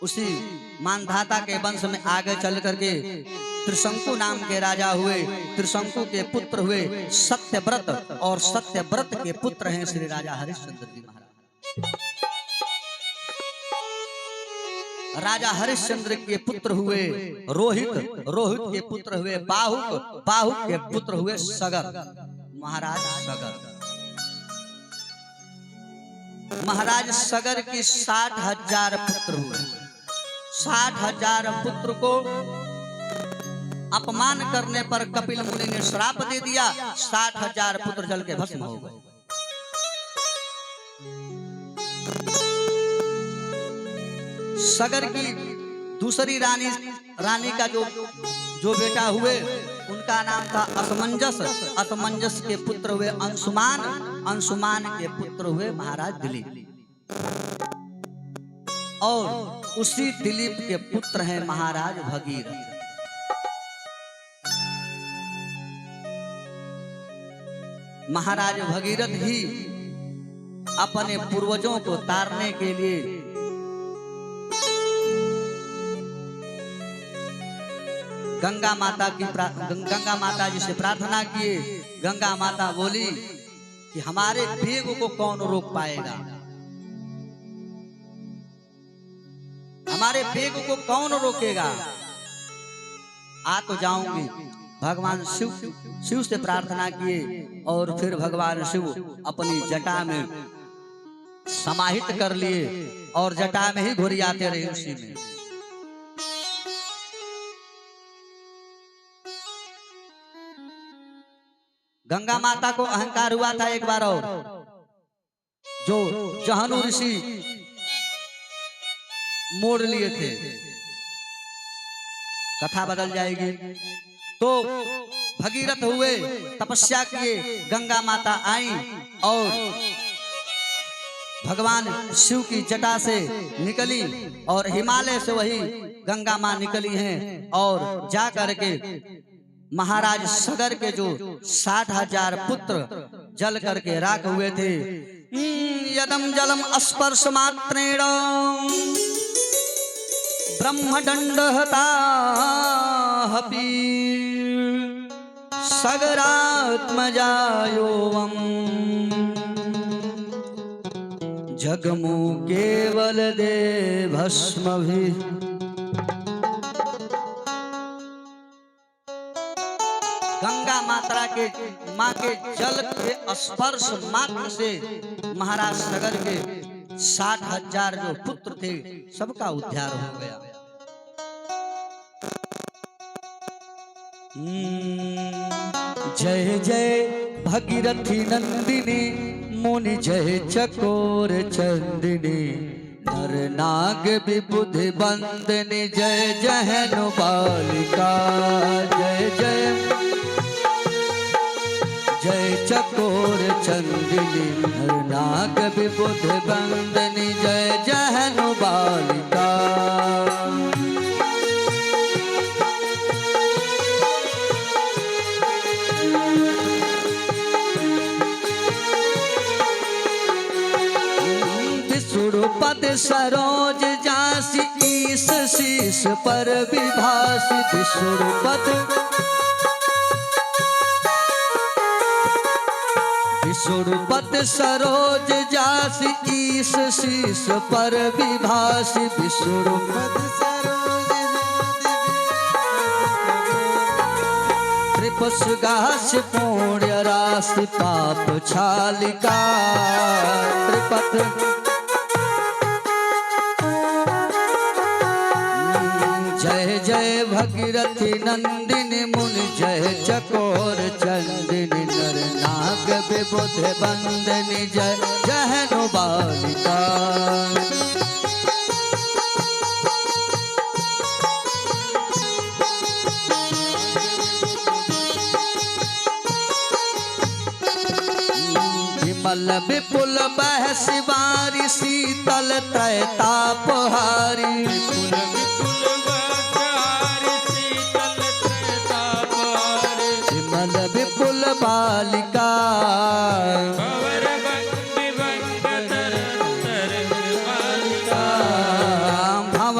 उसी मानधाता के वंश में आगे चल करके त्रिशंकु नाम के राजा हुए। त्रिशंकु के पुत्र हुए सत्यव्रत, और सत्यव्रत के पुत्र हैं श्री राजा हरिश्चंद्र जी महाराज। राजा हरिश्चंद्र के पुत्र हुए रोहित, रोहित के पुत्र हुए बाहुक, बाहुक के पुत्र हुए सगर। महाराज सगर, महाराज सगर की 60,000 पुत्र हुए। 60,000 पुत्र को अपमान करने पर कपिल मुनि ने श्राप दे दिया। 60,000 पुत्र जल के भस्म हो गए। सगर की दूसरी रानी का जो बेटा हुए उनका नाम था असमंजस। असमंजस के पुत्र हुए अंशुमान। अंशुमान के पुत्र हुए महाराज दिलीप। और उसी दिलीप के पुत्र हैं महाराज भगीरथ। महाराज भगीरथ ही अपने पूर्वजों को तारने के लिए गंगा माता जी से प्रार्थना किए। गंगा माता बोली कि हमारे वेग को कौन रोक पाएगा, हमारे वेग को कौन रोकेगा। आ तो जाऊंगी। भगवान शिव से प्रार्थना किए और फिर भगवान शिव अपनी जटा में समाहित कर लिए और जटा में ही घुरियाते रहे। उसी में गंगा माता को अहंकार हुआ था एक बार और, जो जहनु ऋषि मोड़ लिए थे। कथा बदल जाएगी। तो भगीरथ हुए, तपस्या किए, गंगा माता आई और भगवान शिव की जटा से निकली और हिमालय से वही गंगा मां निकली हैं और जा करके महाराज सगर के जो 60,000 पुत्र जल करके राख हुए थे। यदम जलम स्पर्श मात्रेण ब्रह्मदंड हताहपि सगरात्मजायोवम् जगमु केवल दे भस्मभिः। गंगा मां के जल के स्पर्श मात्र से महाराज सगर के 60,000 जो पुत्र थे सबका उद्धार हो गया। जय जय भगीरथी नंदिनी मुनि जय चकोर चंदिनी नर नाग विबुधि बंदनी जय जहनु बालिका। जय जय जय चकोर चंदिनी नर नाग विबुध बंदनी जय जहनु बालिका। विष्णुपद सरोज जासी ईश शीश पर विभासी। विष्णुपद विष्णुपद सरोज जासी ईश शीश पर विभासी। विष्णुपद सरोज त्रिपसगास पुण्य राशि पाप छालिका। त्रिपथ जय जय भगीरथी नंदिनी मुनि जय चकोर चंदिनी नर नाग विबुध बंदनी जय जहनु बालिका। विमल विपुल बह शिवारी शीतल त्रैतापहारी। विमल विपुल बालिका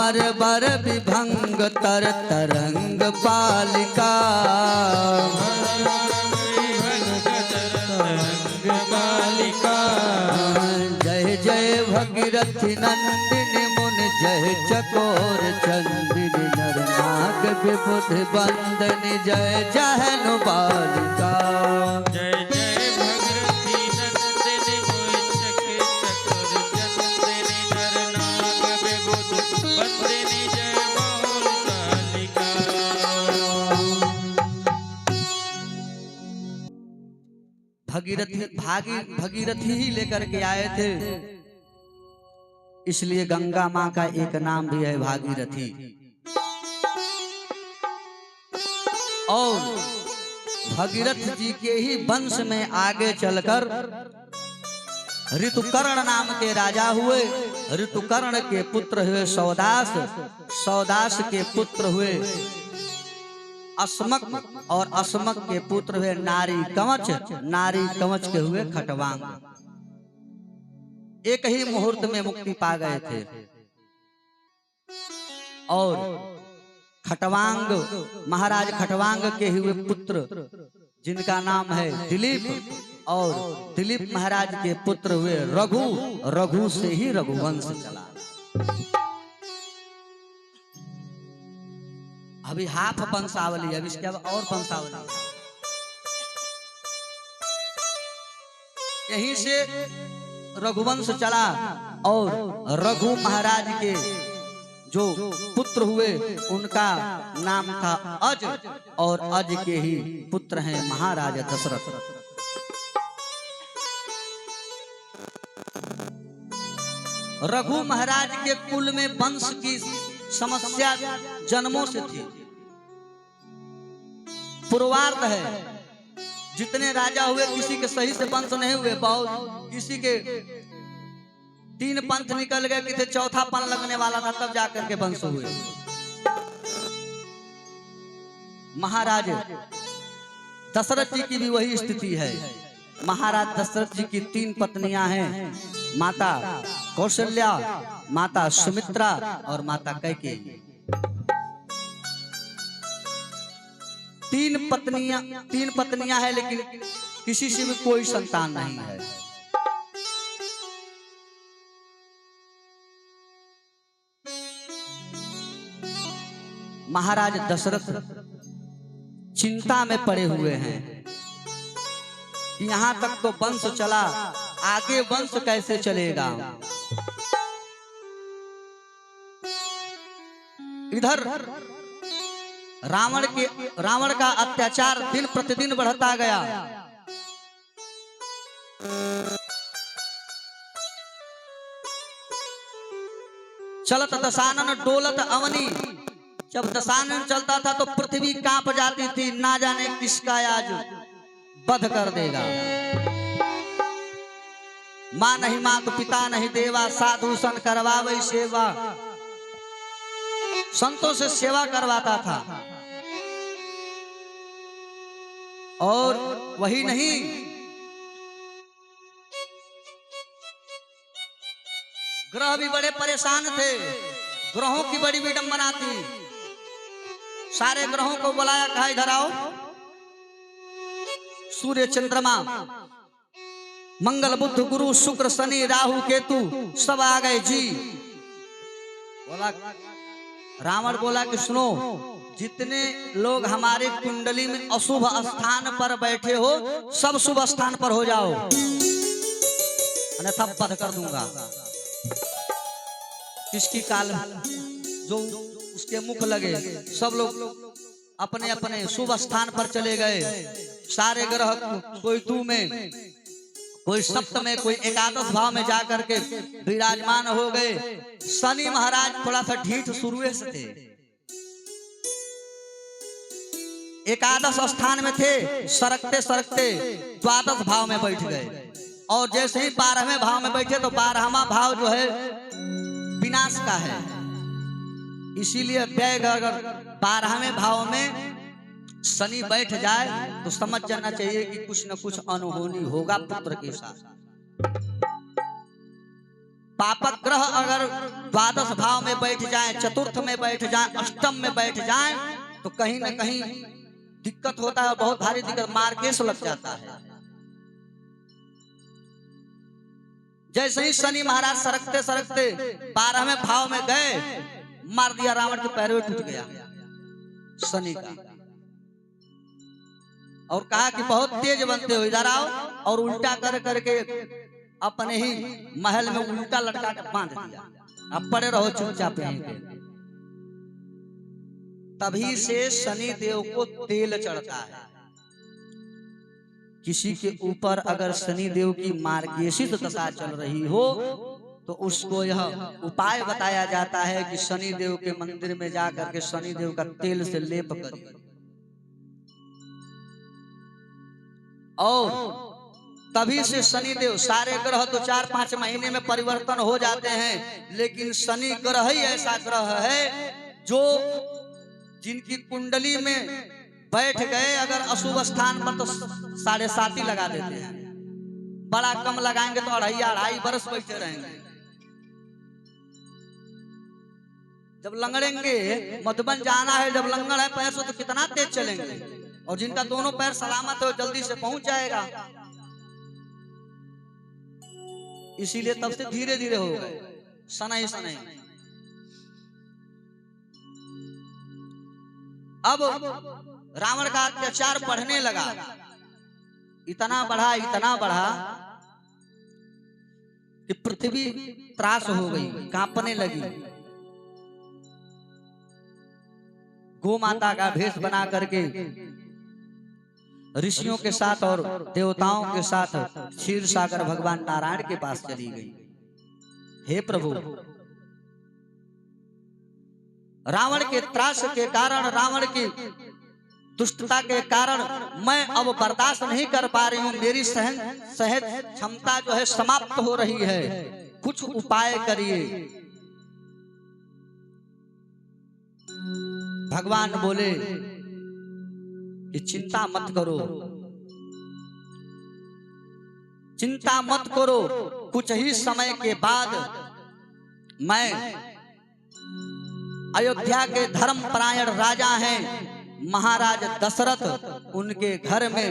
अमर बर विभंग तर तरंग पालिका। जय जय भगीरथी नंदिनी मुन जय चकोर चंदिनी नर नाग विबुध बंदनी जय जहनु बालिका। जय जय भगीरथी नंदिनी मुन जय चकोर चंदिनी नर नाग विबुध बंदनी जय बहुल कालिका। भगीरथी ही लेकर के आए थे, इसलिए गंगा माँ का एक नाम भी है भागीरथी। और भगीरथ जी के ही वंश में आगे चलकर ऋतुकर्ण नाम के राजा हुए। ऋतुकर्ण के पुत्र हुए सौदास, सौदास के पुत्र हुए अस्मक, और अस्मक के पुत्र हुए नारी कवच, नारी कवच के हुए खटवांग। एक ही मुहूर्त में मुक्ति पा गए थे। और खटवांग, महाराज खटवांग के हुए पुत्र जिनका नाम है दिलीप, और दिलीप महाराज के पुत्र हुए रघु, रघु से ही रघुवंश चला। अभी हाफ वंशावली, अभी इसके बाद और वंशावली। यहीं से रघुवंश चला। और रघु महाराज के जो पुत्र हुए उनका नाम था अज, और अज के ही पुत्र हैं महाराजा दशरथ। रघु महाराज के कुल में वंश की समस्या जन्मों से थी। पूर्वार्ध है, जितने राजा हुए किसी के सही से वंश नहीं हुए। बहुत किसी के 3 पंथ निकल गए, किसी चौथा पन लगने वाला था, तब जाकर के वंश हुए। महाराज दशरथ जी की भी वही स्थिति है। महाराज दशरथ जी की 3 पत्नियां हैं, माता कौशल्या, माता सुमित्रा और माता कैकेयी। 3 पत्नियां हैं, लेकिन किसी से भी कोई संतान नहीं है। महाराज दशरथ चिंता में पड़े हुए हैं कि यहां तक तो वंश चला, आगे वंश कैसे चलेगा। इधर रावण का अत्याचार दिन प्रतिदिन बढ़ता गया। चलत दशानन डोलत अवनी, जब दशानन चलता था तो पृथ्वी कांप जाती थी, ना जाने किसका आज वध कर देगा। माँ नहीं मात पिता नहीं देवा, साधु सन करवावे सेवा। संतों से सेवा करवाता था। और वही नहीं, ग्रह भी बड़े परेशान थे। ग्रहों की बड़ी विडंबना थी। सारे ग्रहों को बुलाया, कहा इधर आओ। सूर्य चंद्रमा मंगल बुध गुरु शुक्र शनि राहु केतु सब आ गए जी। बोला, रावण बोला कि सुनो, जितने लोग हमारे कुंडली में अशुभ स्थान पर बैठे हो, सब शुभ स्थान पर हो जाओ, अन्यथा वध कर दूंगा। किसकी काल जो उसके मुख लगे, सब लोग अपने अपने शुभ स्थान पर चले गए। सारे ग्रह कोई 2 में, कोई सप्त में, कोई एकादश भाव में जाकर के विराजमान हो गए। शनि महाराज थोड़ा सा ढीठ शुरू से थे, एकादश स्थान में थे, सरकते सरकते द्वादश भाव में बैठ गए। और जैसे ही 12वें भाव में बैठे तो 12वां भाव जो है विनाश का है। इसीलिए व्यय अगर 12वें भाव में शनि बैठ जाए तो समझ जाना चाहिए कि कुछ न कुछ अनहोनी होगा पुत्र के साथ। पापक ग्रह अगर द्वादश भाव में बैठ जाए, चतुर्थ में बैठ जाए, अष्टम में बैठ जाए तो कहीं ना कहीं दिक्कत होता है, बहुत भारी दिक्कत, मार्केश लग जाता है। जैसे ही शनि महाराज सरकते सरकते 12वें भाव में गए, मार दिया रावण के पैरों टूट गया शनि का, और कहा कि बहुत तेज बनते हो, इधर आओ, और उल्टा कर करके अपने ही महल में उल्टा लटका के बांध दिया, अब पड़े रहो चुपचाप यहीं पे। तभी से शनि देव को तेल चढ़ता है। किसी के ऊपर अगर शनि देव की मार्गेशित दशा चल रही हो तो उसको यह उपाय बताया जाता है कि शनि देव के मंदिर में जाकर के शनि देव का तेल से लेप करिए। और तभी से शनि देव, सारे ग्रह तो 4-5 महीने में परिवर्तन हो जाते हैं, लेकिन शनि ग्रह ही ऐसा ग्रह है जो जिनकी कुंडली में बैठ गए अगर अशुभ स्थान पर तो 7.5 लगा देते हैं, बड़ा कम लगाएंगे तो 2.5 बरस बैठे रहेंगे। जब लंगड़ेंगे, मधुबन जाना है, जब लंगड़ है पैर से तो कितना तेज चलेंगे, और जिनका दोनों पैर सलामत है वो जल्दी से पहुंच जाएगा। इसीलिए तब से धीरे धीरे हो गए, सनई सनई। अब रावण का अत्याचार बढ़ने लगा, इतना बढ़ा कि पृथ्वी त्रास हो गई, कांपने लगी। गौ माता का भेष बना करके ऋषियों के साथ और देवताओं के साथ क्षीर सागर भगवान नारायण के पास चली गई। हे प्रभु, रावण के त्रास के कारण, रावण की दुष्टता के कारण मैं अब बर्दाश्त नहीं कर पा रही हूं, मेरी सहन क्षमता जो है समाप्त हो रही है, कुछ उपाय करिए। भगवान बोले कि चिंता मत करो, चिंता मत करो, कुछ ही समय के बाद मैं, अयोध्या के धर्मपरायण राजा हैं महाराज दशरथ, उनके घर में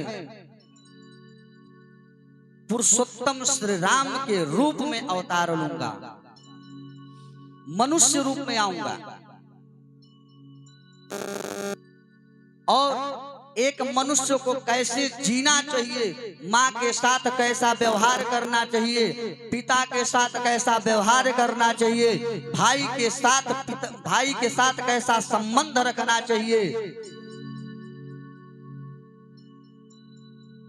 पुरुषोत्तम श्री राम के रूप में अवतार लूंगा, मनुष्य रूप में आऊंगा, और एक मनुष्य को कैसे जीना चाहिए, माँ के साथ कैसा व्यवहार करना चाहिए, पिता के साथ कैसा व्यवहार करना चाहिए, भाई के साथ कैसा संबंध रखना चाहिए,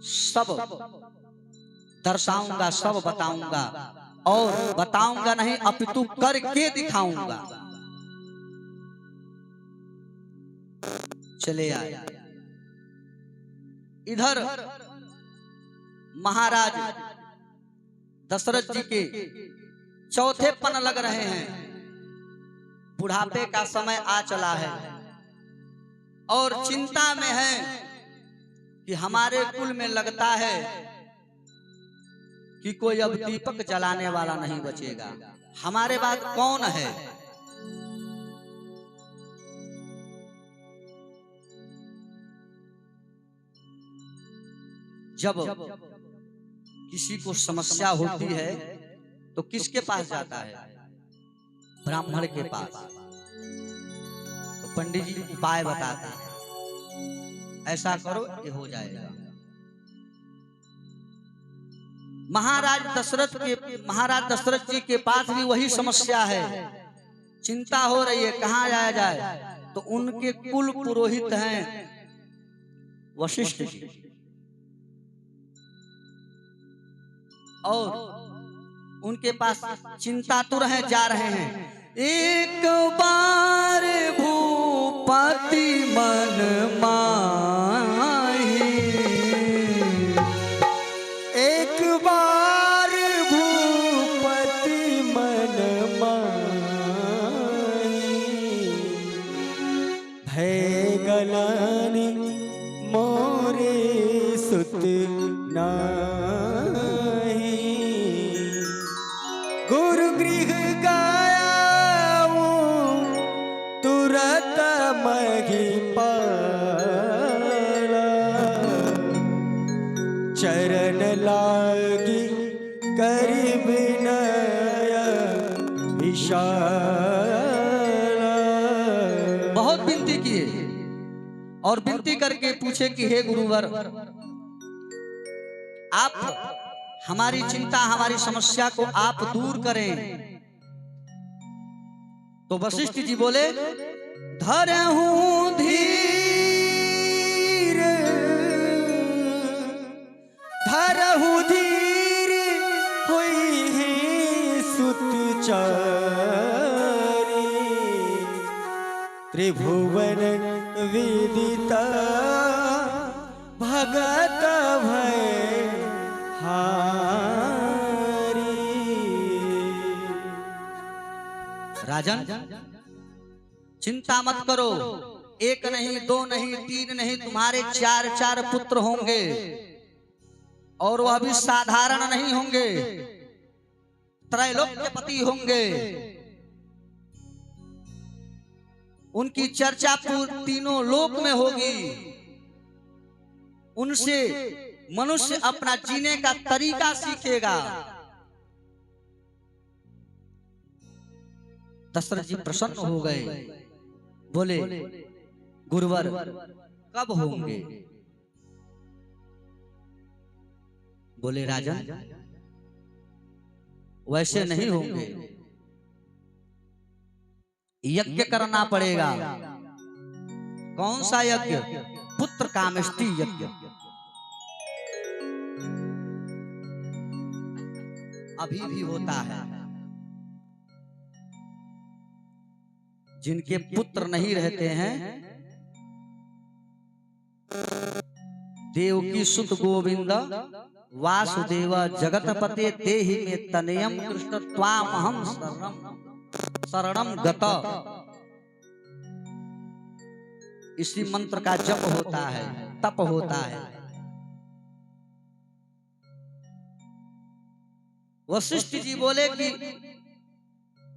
सब दर्शाऊंगा, सब बताऊंगा, और बताऊंगा नहीं अपितु करके दिखाऊंगा। चले आए। इधर महाराज दशरथ जी के चौथे पन लग रहे हैं, बुढ़ापे का समय आ चला है, और चिंता में है कि हमारे कुल में लगता है कि कोई अब दीपक जलाने वाला नहीं बचेगा, हमारे बाद कौन है। जब किसी को समस्या होती है तो किसके पास जाता है? ब्राह्मण के पास। तो पंडित जी उपाय बताते हैं, ऐसा करो ये हो जाएगा। महाराज दशरथ जी के पास भी वही समस्या है, चिंता हो रही है कहाँ जाया जाए। तो उनके कुल पुरोहित हैं वशिष्ठ जी, और उनके पास चिंतातुर हैं, जा रहे हैं। एक बार भूपति मन माही, एक बार भूपति मन माही, भय गलानि मोरे सुत नाही, गुरु गृह महिपाला चरण लागी करि विनय विशाला। बहुत विनती किए और विनती करके पूछे कि हे गुरुवर, आप हमारी चिंता, हमारी समस्या को आप दूर करें। तो वशिष्ठ जी बोले, धरहूं धीर धरहु धीर हुई है सुतचारी त्रिभुवन विदिता भगत भय हारी। राजन, चिंता मत करो, एक नहीं, दो नहीं, तीन नहीं, तुम्हारे 4 पुत्र होंगे और वह भी साधारण नहीं होंगे, त्रैलोक्यपति होंगे। उनकी चर्चा तीनों लोक में होगी। उनसे मनुष्य अपना जीने का तरीका सीखेगा। दशरथ जी प्रसन्न हो गए, बोले, गुरुवर कब होंगे? बोले, राजन वैसे नहीं होंगे, यज्ञ करना पड़ेगा। कौन सा यज्ञ? पुत्र कामेष्टि यज्ञ। अभी भी होता है। जिनके पुत्र नहीं रहते हैं, देवकी सुत गोविंद वासुदेव जगतपते देहि मे तनयम कृष्ण त्वामहं शरणं गत। इसी मंत्र का जप होता है, तप होता है। वशिष्ठ जी बोले कि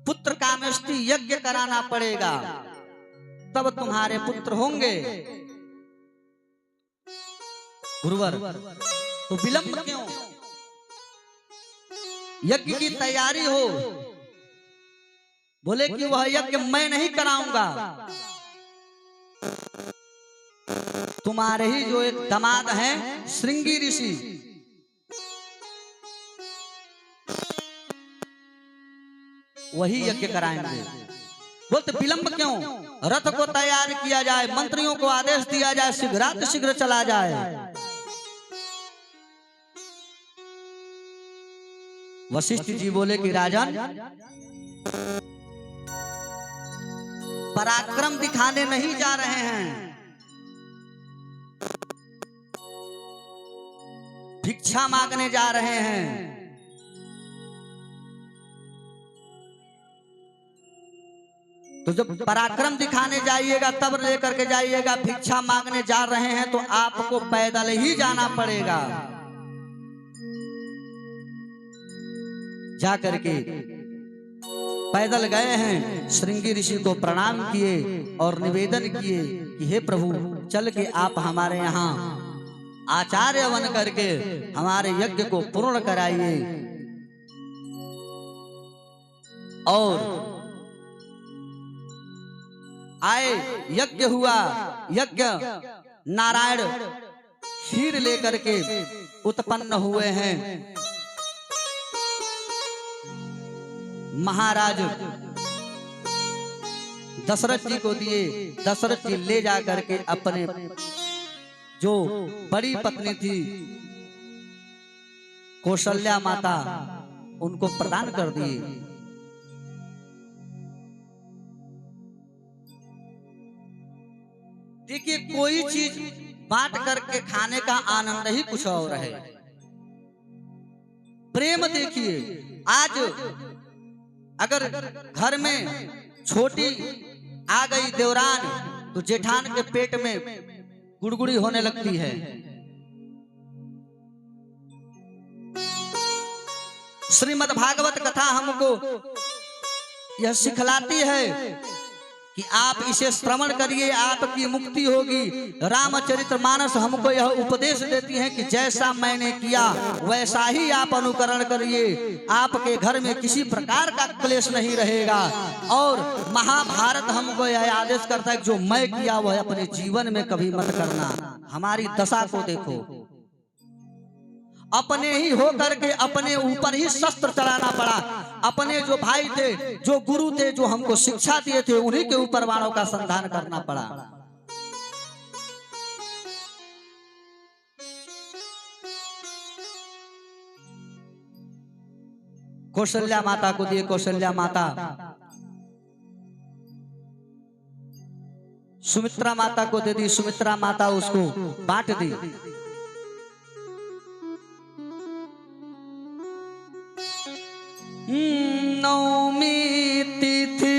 पुत्र कामेष्टि यज्ञ कराना पड़ेगा, तब तुम्हारे पुत्र होंगे। गुरुवर, तो विलंब क्यों? यज्ञ की तैयारी हो। बोले कि वह यज्ञ मैं नहीं कराऊंगा, तुम्हारे ही जो एक दामाद हैं श्रृंगी ऋषि, वही यज्ञ कराएंगे। बोलते विलंब क्यों? रथ को तैयार किया जाए, मंत्रियों को आदेश दिया जाए, शीघ्र चला जाए। वशिष्ठ जी बोले कि राजन, पराक्रम दिखाने नहीं जा रहे हैं, भिक्षा मांगने जा रहे हैं। तो जब पराक्रम दिखाने जाइएगा तब लेकर के जाइएगा, भिक्षा मांगने जा रहे हैं तो आपको पैदल ही जाना पड़ेगा। जा करके पैदल गए हैं, श्रृंगी ऋषि को प्रणाम किए और निवेदन किए कि हे प्रभु, चल के आप हमारे यहाँ आचार्य बन करके हमारे यज्ञ को पूर्ण कराइए। और आए, यज्ञ हुआ। यज्ञ नारायण क्षीर लेकर के उत्पन्न हुए हैं। महाराज दशरथ जी को दिए। दशरथ जी ले जा करके अपने जो बड़ी पत्नी थी कौशल्या माता, उनको प्रदान कर दिए। देखिए, कोई चीज बांट करके खाने का आनंद ही कुछ और है। प्रेम देखिए, आज अगर घर में छोटी आ गई देवरान तो जेठान के पेट में गुड़गुड़ी होने लगती है। श्रीमद् भागवत कथा हमको यह सिखलाती है कि आप इसे श्रवण करिए, आपकी मुक्ति होगी। रामचरितमानस हमको यह उपदेश देती है कि जैसा मैंने किया वैसा ही आप अनुकरण करिए, आपके घर में किसी प्रकार का क्लेश नहीं रहेगा। और महाभारत हमको यह आदेश करता है कि जो मैं किया वह अपने जीवन में कभी मत करना। हमारी दशा को देखो, अपने ही होकर के अपने ऊपर ही शस्त्र चलाना पड़ा। अपने जो भाई थे, जो गुरु थे, जो हमको शिक्षा दिए थे, उन्हीं के ऊपर बाणों का संधान करना पड़ा। कौशल्या माता को दिए, कौशल्या माता सुमित्रा माता को दे दी, सुमित्रा माता उसको बांट दी। नवमी तिथि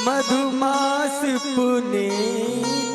मधुमास पुनीत